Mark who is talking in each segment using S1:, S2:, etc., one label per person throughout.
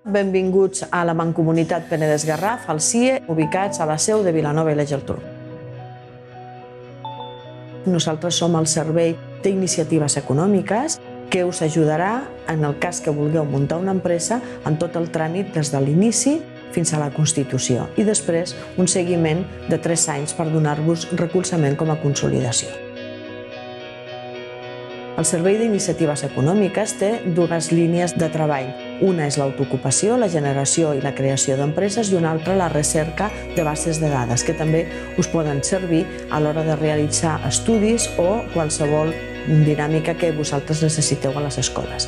S1: Benvinguts a la Mancomunitat Penedès Garraf, al CIE, ubicats a la seu de Vilanova i la Geltrú. Nosaltres som el Servei d'Iniciatives Econòmiques que us ajudarà en el cas que vulgueu muntar una empresa en tot el tràmit des de l'inici fins a la constitució i després un seguiment de 3 anys per donar-vos recolzament com a consolidació. El Servei d'Iniciatives Econòmiques té 2 línies de treball. Una és l'autoocupació, la generació i la creació d'empreses, i una altra la recerca de bases de dades, que també us poden servir a l'hora de realitzar estudis o qualsevol dinàmica que vosaltres necessiteu a les escoles.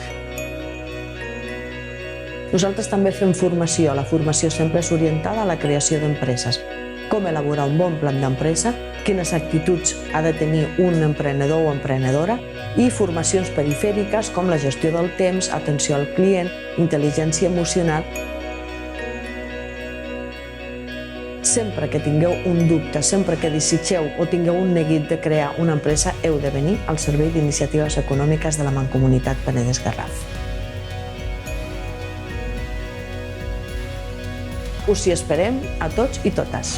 S1: Nosaltres també fem formació. La formació sempre és orientada a la creació d'empreses. Com elaborar un bon plan d'empresa, quines actituds ha de tenir un emprenedor o emprenedora i formacions perifèriques com la gestió del temps, atenció al client, intel·ligència emocional. Sempre que tingueu un dubte, sempre que desitgeu o tingueu un neguit de crear una empresa, heu de venir al Servei d'Iniciatives Econòmiques de la Mancomunitat Penedès Garraf. Us hi esperem a tots i totes.